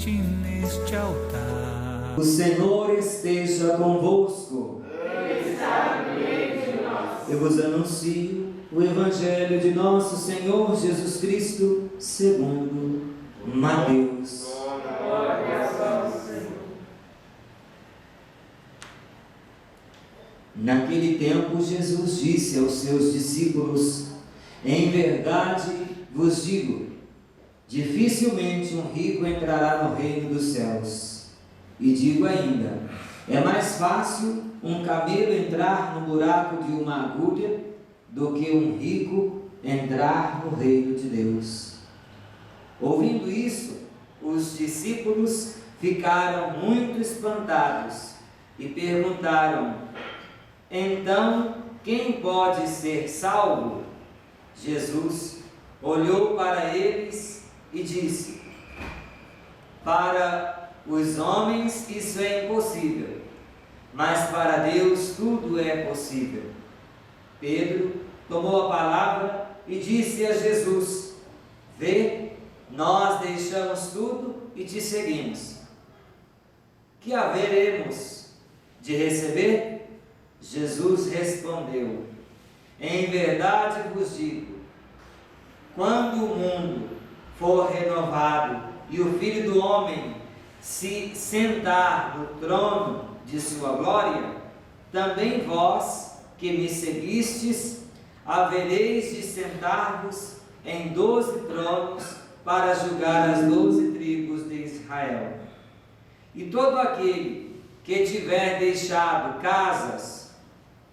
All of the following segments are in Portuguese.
presente neste altar. O Senhor esteja convosco. Ele está no meio de nós. Eu vos anuncio o Evangelho de nosso Senhor Jesus Cristo, segundo Mateus. Glória a vós, Senhor. Naquele tempo, Jesus disse aos seus discípulos: em verdade vos digo, dificilmente um rico entrará no reino dos céus. E digo ainda, é mais fácil um camelo entrar no buraco de uma agulha do que um rico entrar no reino de Deus. Ouvindo isso, os discípulos ficaram muito espantados e perguntaram: então, quem pode ser salvo? Jesus olhou para eles e disse: para os homens isso é impossível, mas para Deus tudo é possível. Pedro tomou a palavra e disse a Jesus: vê, nós deixamos tudo e te seguimos. Que haveremos de receber? Jesus respondeu: em verdade vos digo, quando o mundo for renovado e o Filho do Homem se sentar no trono de sua glória, também vós que me seguistes, havereis de sentar-vos em 12 tronos para julgar as 12 tribos de Israel. E todo aquele que tiver deixado casas,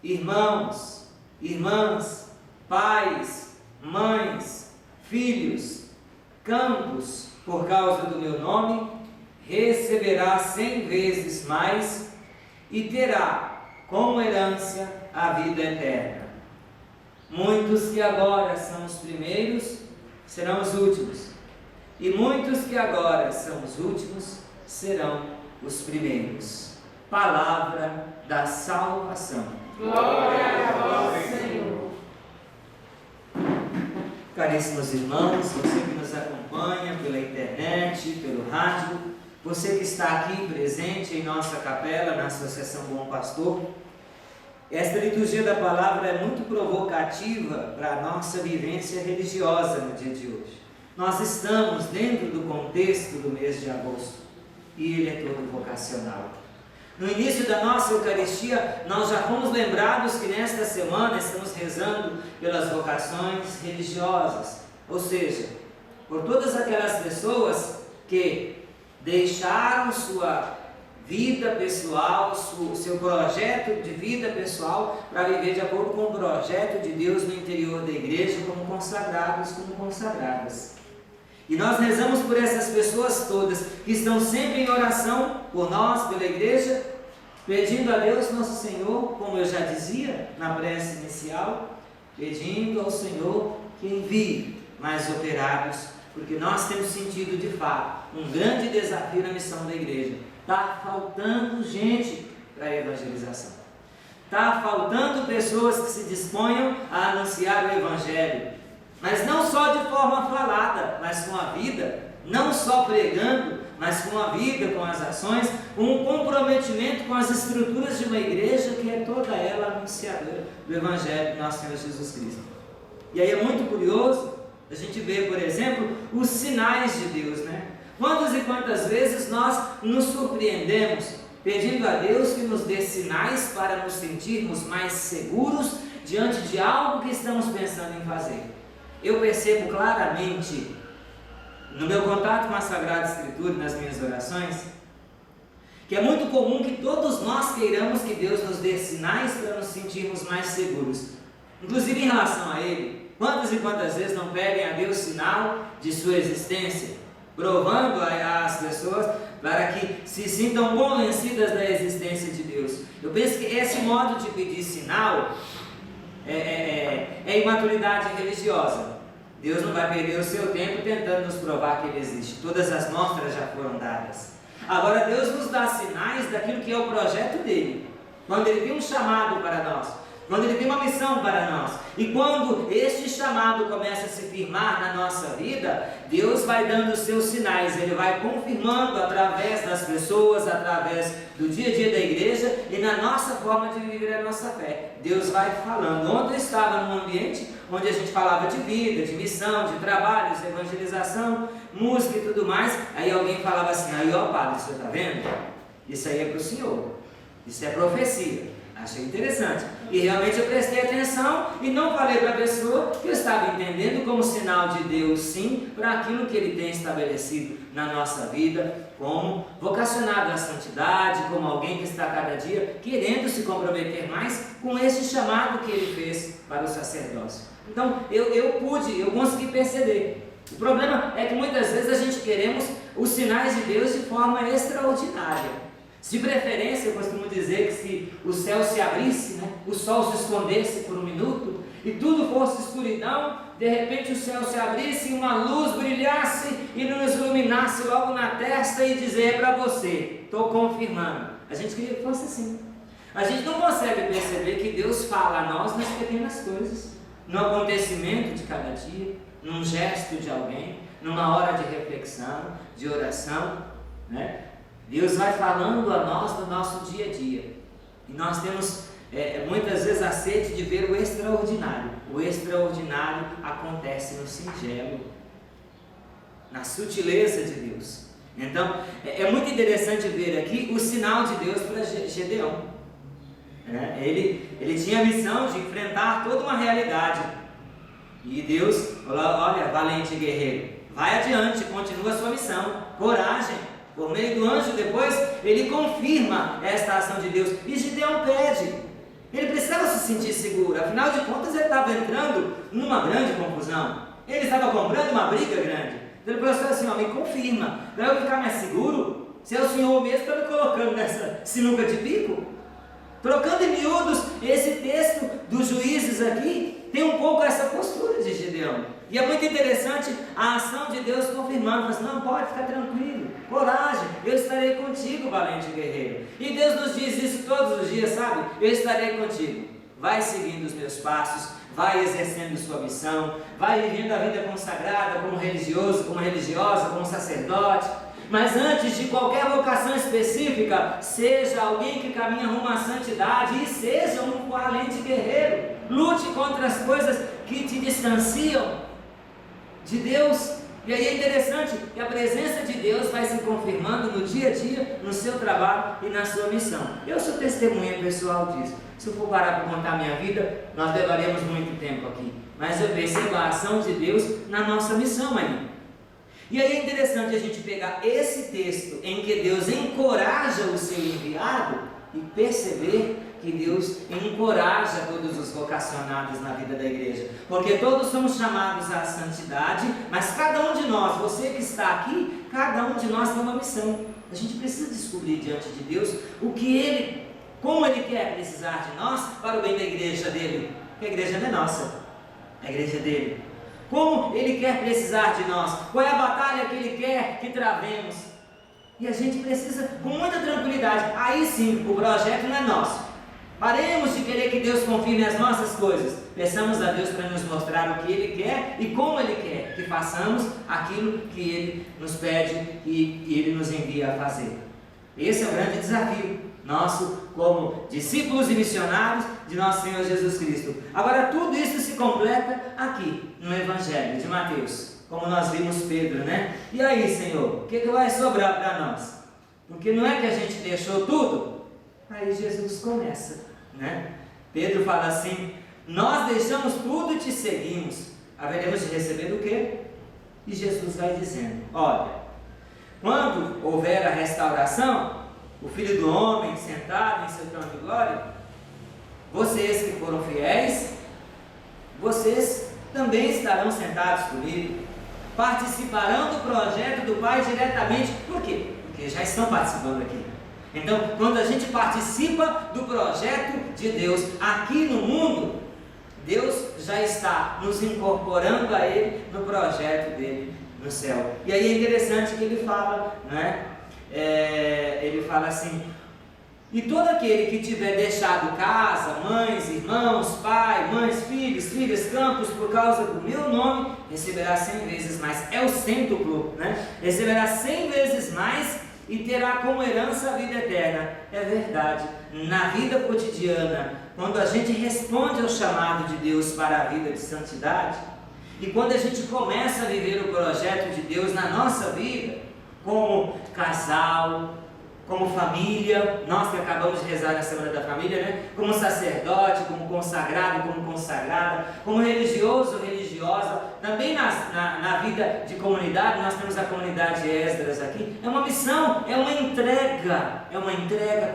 irmãos, irmãs, pais, mães, filhos, campos, por causa do meu nome, receberá 100 vezes mais e terá como herança a vida eterna. Muitos que agora são os primeiros serão os últimos, e muitos que agora são os últimos serão os primeiros. Palavra da salvação. Glória a vós, Senhor. Caríssimos irmãos, você que nos acompanha pela internet, pelo rádio, você que está aqui presente em nossa capela, na Associação Bom Pastor, esta liturgia da palavra é muito provocativa para a nossa vivência religiosa no dia de hoje. Nós estamos dentro do contexto do mês de agosto e ele é todo vocacional. No início da nossa Eucaristia, nós já fomos lembrados que nesta semana estamos rezando pelas vocações religiosas, ou seja, por todas aquelas pessoas que deixaram sua vida pessoal, seu projeto de vida pessoal, para viver de acordo com o projeto de Deus no interior da igreja, como consagrados, como consagradas. E nós rezamos por essas pessoas todas, que estão sempre em oração por nós, pela igreja, pedindo a Deus nosso Senhor, como eu já dizia na prece inicial, pedindo ao Senhor que envie mais operários, porque nós temos sentido de fato um grande desafio na missão da igreja. Está faltando gente para a evangelização. Está faltando pessoas que se disponham a anunciar o Evangelho, mas não só de forma falada, mas com a vida, não só pregando, mas com a vida, com as ações, com um comprometimento com as estruturas de uma igreja que é toda ela anunciadora do Evangelho de nosso Senhor Jesus Cristo. E aí é muito curioso a gente ver, por exemplo, os sinais de Deus, né? Quantas e quantas vezes nós nos surpreendemos pedindo a Deus que nos dê sinais para nos sentirmos mais seguros diante de algo que estamos pensando em fazer. Eu percebo claramente, no meu contato com a Sagrada Escritura e nas minhas orações, que é muito comum que todos nós queiramos que Deus nos dê sinais para nos sentirmos mais seguros, inclusive em relação a Ele. Quantas e quantas vezes não pedem a Deus sinal de sua existência, provando às pessoas para que se sintam convencidas da existência de Deus? Eu penso que esse modo de pedir sinal é imaturidade religiosa. Deus não vai perder o seu tempo tentando nos provar que Ele existe. Todas as mostras já foram dadas. Agora Deus nos dá sinais daquilo que é o projeto dele. Quando Ele tem um chamado para nós, quando Ele tem uma missão para nós. E quando este chamado começa a se firmar na nossa vida, Deus vai dando os seus sinais, Ele vai confirmando através das pessoas, através do dia a dia da igreja e na nossa forma de viver a nossa fé. Deus vai falando. Ontem eu estava num ambiente onde a gente falava de vida, de missão, de trabalhos, de evangelização, música e tudo mais. Aí alguém falava assim: aí ó padre, você está vendo? Isso aí é para o senhor, isso é profecia. Achei interessante, e realmente eu prestei atenção e não falei para a pessoa que eu estava entendendo como sinal de Deus, sim, para aquilo que Ele tem estabelecido na nossa vida, como vocacionado à santidade, como alguém que está cada dia querendo se comprometer mais com esse chamado que Ele fez para o sacerdócio. Então eu consegui perceber. O problema é que muitas vezes a gente queremos os sinais de Deus de forma extraordinária. De preferência, eu costumo dizer que se o céu se abrisse, o sol se escondesse por um minuto e tudo fosse escuridão, de repente o céu se abrisse e uma luz brilhasse e nos iluminasse logo na testa e dizer para você: estou confirmando. A gente queria que fosse assim. A gente não consegue perceber que Deus fala a nós nas pequenas coisas, no acontecimento de cada dia, num gesto de alguém, numa hora de reflexão, de oração, Deus vai falando a nós no nosso dia a dia, e nós temos muitas vezes a sede de ver o extraordinário. O extraordinário acontece no singelo, na sutileza de Deus. Então é muito interessante ver aqui o sinal de Deus para Gedeão. Ele tinha a missão de enfrentar toda uma realidade, e Deus falou: olha, valente guerreiro, vai adiante, continua a sua missão, coragem. Por meio do anjo, depois, ele confirma esta ação de Deus. E Gideão pede. Ele precisava se sentir seguro. Afinal de contas, ele estava entrando numa grande confusão. Ele estava comprando uma briga grande. Então ele falou assim: me confirma. Para eu ficar mais seguro, se é o Senhor mesmo que está me colocando nessa sinuca de bico. Trocando em miúdos, esse texto dos Juízes aqui tem um pouco essa postura de Gideão. E é muito interessante a ação de Deus confirmando: assim, não, pode ficar tranquilo, coragem, eu estarei contigo, valente guerreiro. E Deus nos diz isso todos os dias, sabe? Eu estarei contigo. Vai seguindo os meus passos, vai exercendo sua missão, vai vivendo a vida consagrada como religioso, como religiosa, como sacerdote. Mas antes de qualquer vocação específica, seja alguém que caminha rumo à santidade e seja um valente guerreiro. Lute contra as coisas que te distanciam de Deus. E aí é interessante que a presença de Deus vai se confirmando no dia a dia, no seu trabalho e na sua missão. Eu sou testemunha pessoal disso. Se eu for parar para contar a minha vida, nós levaremos muito tempo aqui. Mas eu percebo a ação de Deus na nossa missão aí. E aí é interessante a gente pegar esse texto em que Deus encoraja o seu enviado e perceber que Deus encoraja todos os vocacionados na vida da igreja, porque todos somos chamados à santidade, mas cada um de nós, você que está aqui, cada um de nós tem uma missão. A gente precisa descobrir diante de Deus como Ele quer precisar de nós para o bem da igreja dele, porque a igreja não é nossa, a igreja é dele. Como Ele quer precisar de nós, qual é a batalha que Ele quer que travemos, e a gente precisa com muita tranquilidade. Aí sim, o projeto não é nosso. Paremos de querer que Deus confirme as nossas coisas. Peçamos a Deus para nos mostrar o que Ele quer e como Ele quer que façamos aquilo que Ele nos pede e Ele nos envia a fazer. Esse é o grande desafio nosso como discípulos e missionários de nosso Senhor Jesus Cristo. Agora tudo isso se completa aqui no Evangelho de Mateus, como nós vimos Pedro, E aí, Senhor, o que vai sobrar para nós? Porque não é que a gente deixou tudo? Aí Jesus começa, Pedro fala assim: nós deixamos tudo e te seguimos, haveremos de receber o quê? E Jesus vai dizendo: olha, quando houver a restauração, o Filho do Homem sentado em seu trono de glória, vocês que foram fiéis, vocês também estarão sentados comigo, participarão do projeto do Pai diretamente. Por quê? Porque já estão participando aqui. Então, quando a gente participa do projeto de Deus aqui no mundo, Deus já está nos incorporando a Ele no projeto dele no céu. E aí é interessante que ele fala, Ele fala assim: E todo aquele que tiver deixado casa, mães, irmãos, pai, mães, filhos, filhas, campos, por causa do meu nome, receberá 100 vezes mais. É o cêntuplo, né? Receberá 100 vezes mais e terá como herança a vida eterna. É verdade. Na vida cotidiana, quando a gente responde ao chamado de Deus para a vida de santidade, e quando a gente começa a viver o projeto de Deus na nossa vida, como casal, como família, nós que acabamos de rezar na Semana da Família, né? Como sacerdote, como consagrado, como consagrada, como religioso, religiosa, também na vida de comunidade, nós temos a comunidade Esdras aqui, é uma missão, é uma entrega,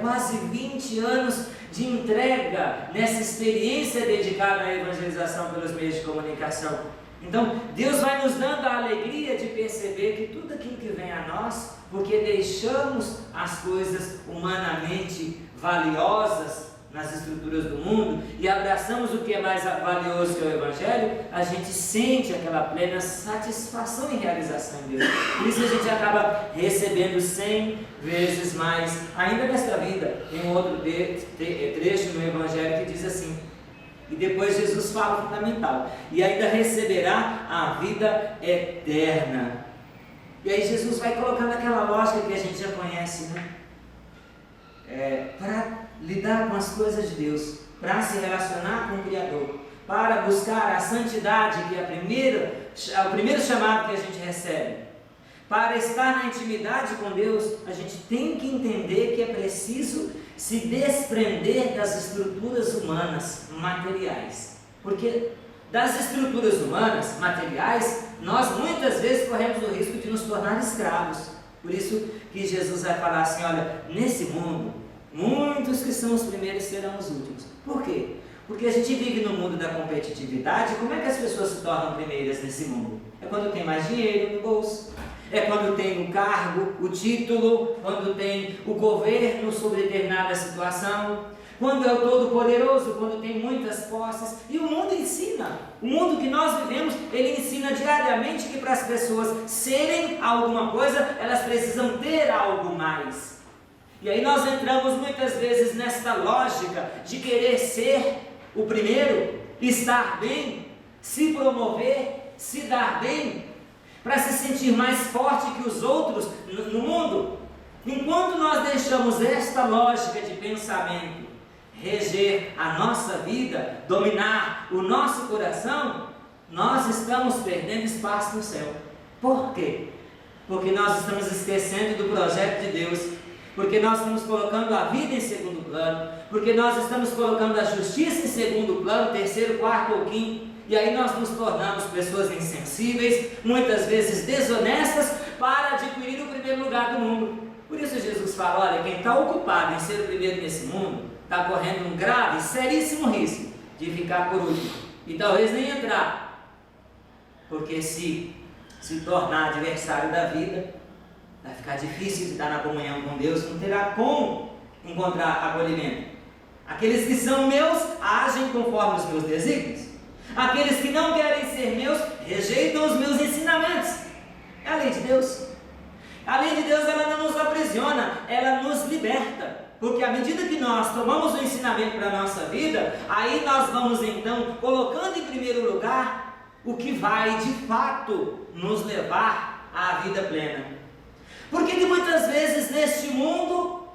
quase 20 anos de entrega nessa experiência dedicada à evangelização pelos meios de comunicação. Então, Deus vai nos dando a alegria de perceber que tudo aquilo que vem a nós, porque deixamos as coisas humanamente valiosas nas estruturas do mundo e abraçamos o que é mais valioso que é o Evangelho, a gente sente aquela plena satisfação e realização em Deus. Por isso a gente acaba recebendo 100 vezes mais. Ainda nesta vida, tem um outro trecho no Evangelho que diz assim: e depois Jesus fala fundamental, e ainda receberá a vida eterna. E aí Jesus vai colocando aquela lógica que a gente já conhece, né? Para lidar com as coisas de Deus, para se relacionar com o Criador, para buscar a santidade, que é o primeiro chamado que a gente recebe. Para estar na intimidade com Deus, a gente tem que entender que é preciso se desprender das estruturas humanas materiais. Porque das estruturas humanas materiais, nós muitas vezes corremos o risco de nos tornar escravos. Por isso que Jesus vai falar assim: olha, nesse mundo, muitos que são os primeiros serão os últimos. Por quê? Porque a gente vive no mundo da competitividade. Como é que as pessoas se tornam primeiras nesse mundo? É quando tem mais dinheiro no bolso, é quando tem o cargo, o título, quando tem o governo sobre determinada situação, quando é o Todo-Poderoso, quando tem muitas posses. E o mundo ensina, o mundo que nós vivemos, ele ensina diariamente que para as pessoas serem alguma coisa, elas precisam ter algo mais. E aí nós entramos muitas vezes nesta lógica de querer ser o primeiro, estar bem, se promover, se dar bem, para se sentir mais forte que os outros no mundo. Enquanto nós deixamos esta lógica de pensamento reger a nossa vida, dominar o nosso coração, nós estamos perdendo espaço no céu. Por quê? Porque nós estamos esquecendo do projeto de Deus, porque nós estamos colocando a vida em segundo plano, porque nós estamos colocando a justiça em segundo plano, terceiro, quarto ou quinto. E aí nós nos tornamos pessoas insensíveis, muitas vezes desonestas, para adquirir o primeiro lugar do mundo. Por isso Jesus fala: olha, quem está ocupado em ser o primeiro nesse mundo, está correndo um grave, seríssimo risco de ficar por último, e talvez nem entrar, porque se tornar adversário da vida, vai ficar difícil de estar na comunhão com Deus, não terá como encontrar acolhimento. Aqueles que são meus, agem conforme os meus desígnios. Aqueles que não querem ser meus, rejeitam os meus ensinamentos. É a lei de Deus. A lei de Deus, ela não nos aprisiona, ela nos liberta. Porque à medida que nós tomamos o ensinamento para a nossa vida, aí nós vamos então colocando em primeiro lugar o que vai de fato nos levar à vida plena. Por que muitas vezes neste mundo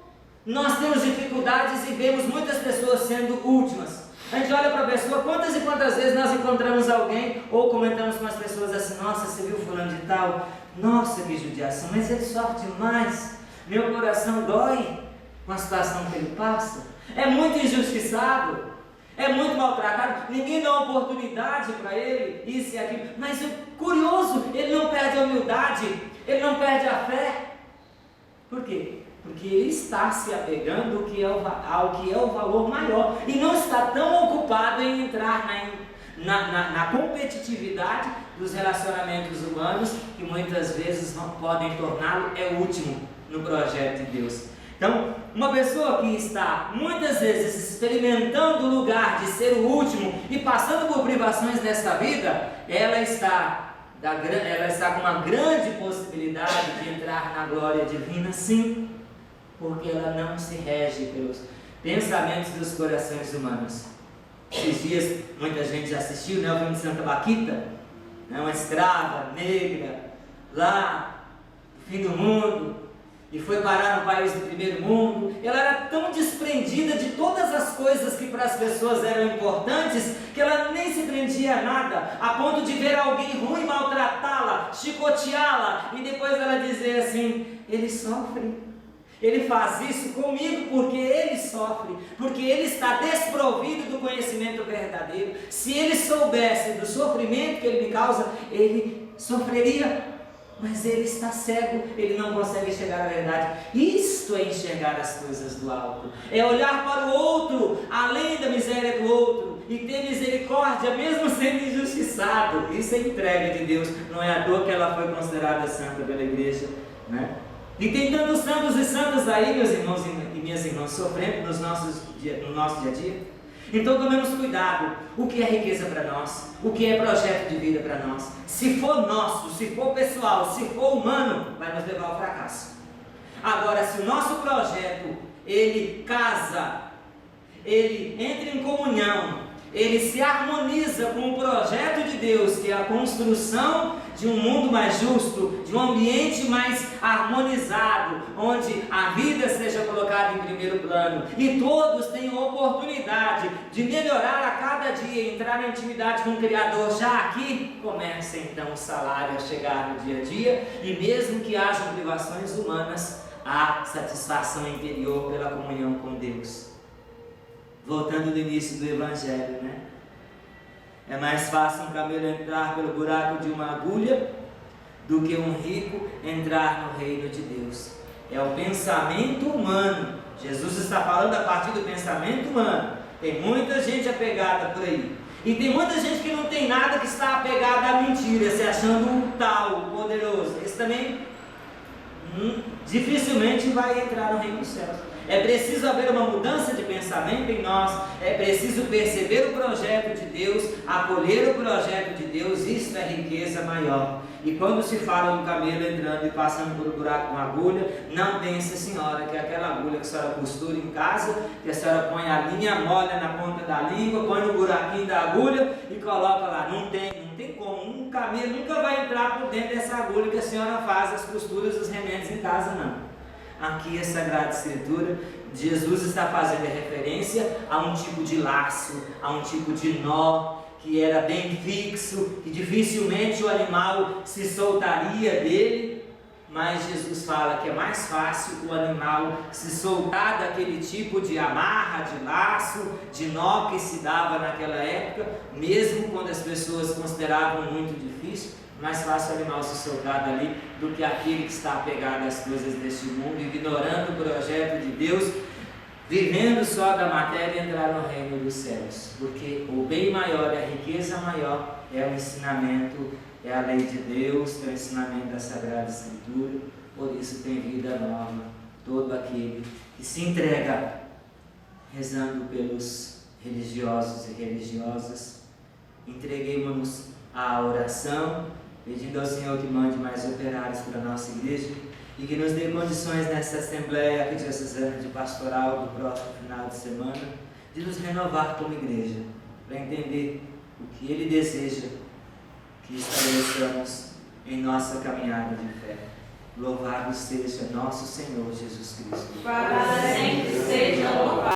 nós temos dificuldades e vemos muitas pessoas sendo últimas? A gente olha para a pessoa, quantas e quantas vezes nós encontramos alguém ou comentamos com as pessoas assim: nossa, você viu fulano de tal? Nossa, que judiação, mas ele sofre demais, meu coração dói com a situação que ele passa, é muito injustiçado, é muito maltratado, ninguém dá oportunidade para ele, isso e aquilo. Mas o curioso, ele não perde a humildade, ele não perde a fé. Por quê? Porque ele está se apegando ao que é o valor maior e não está tão ocupado em entrar na competitividade dos relacionamentos humanos, que muitas vezes não podem torná-lo o último no projeto de Deus. Então, uma pessoa que está muitas vezes experimentando o lugar de ser o último e passando por privações nesta vida, ela está com uma grande possibilidade de entrar na glória divina, sim. porque ela não se rege pelos pensamentos dos corações humanos. Esses dias, muita gente já assistiu, né, o filme de Santa Baquita, né, uma escrava negra, lá no fim do mundo, e foi parar no país do primeiro mundo. Ela era tão desprendida de todas as coisas que para as pessoas eram importantes, que ela nem se prendia a nada, a ponto de ver alguém ruim maltratá-la, chicoteá-la, e depois ela dizer assim: ele sofre, ele faz isso comigo porque ele sofre, porque ele está desprovido do conhecimento verdadeiro. Se ele soubesse do sofrimento que ele me causa, ele sofreria. Mas ele está cego, ele não consegue enxergar a verdade. Isto é enxergar as coisas do alto, é olhar para o outro, além da miséria do outro, e ter misericórdia mesmo sendo injustiçado. Isso é entrega de Deus. Não é à toa que ela foi considerada santa pela igreja, né? E tem tantos santos e santas aí, meus irmãos e minhas irmãs, sofrendo no nosso dia a dia. Então tomemos cuidado. O que é riqueza para nós? O que é projeto de vida para nós? Se for nosso, se for pessoal, se for humano, vai nos levar ao fracasso. Agora, se o nosso projeto, ele casa, ele entra em comunhão, ele se harmoniza com o projeto de Deus, que é a construção de um mundo mais justo, de um ambiente mais harmonizado, onde a vida seja colocada em primeiro plano e todos tenham oportunidade de melhorar a cada dia, entrar na intimidade com o Criador. Já aqui começa então o salário a chegar no dia a dia, e mesmo que hajam privações humanas, há satisfação interior pela comunhão com Deus. Voltando do início do Evangelho, né? É mais fácil um camelo entrar pelo buraco de uma agulha do que um rico entrar no reino de Deus. É o pensamento humano. Jesus está falando a partir do pensamento humano. Tem muita gente apegada por aí. E tem muita gente que não tem nada, que está apegada à mentira, se achando um tal, poderoso. Esse também dificilmente vai entrar no reino dos céus. É preciso haver uma mudança de pensamento em nós, é preciso perceber o projeto de Deus, acolher o projeto de Deus. Isso é riqueza maior. E quando se fala um camelo entrando e passando por um buraco com agulha, não pense, senhora, que é aquela agulha que a senhora costura em casa, que a senhora põe a linha, molha na ponta da língua, põe no buraquinho da agulha e coloca lá. Não tem como. Um camelo nunca vai entrar por dentro dessa agulha que a senhora faz as costuras dos remédios em casa, não. Aqui a Sagrada Escritura, Jesus está fazendo referência a um tipo de laço, a um tipo de nó que era bem fixo, que dificilmente o animal se soltaria dele, mas Jesus fala que é mais fácil o animal se soltar daquele tipo de amarra, de laço, de nó que se dava naquela época, mesmo quando as pessoas consideravam muito difícil. Mais fácil o animal se soltar dali do que aquele que está apegado às coisas deste mundo, ignorando o projeto de Deus, vivendo só da matéria, e entrar no reino dos céus. Porque o bem maior, a riqueza maior é o ensinamento, é a lei de Deus, é o ensinamento da Sagrada Escritura. Por isso tem vida nova todo aquele que se entrega rezando pelos religiosos e religiosas. Entreguemos-nos à oração, pedindo ao Senhor que mande mais operários para a nossa igreja e que nos dê condições nessa Assembleia Arquidiocesana de Pastoral do próximo final de semana, de nos renovar como igreja, para entender o que Ele deseja que estabeleçamos em nossa caminhada de fé. Louvado seja nosso Senhor Jesus Cristo. Para sempre seja louvado.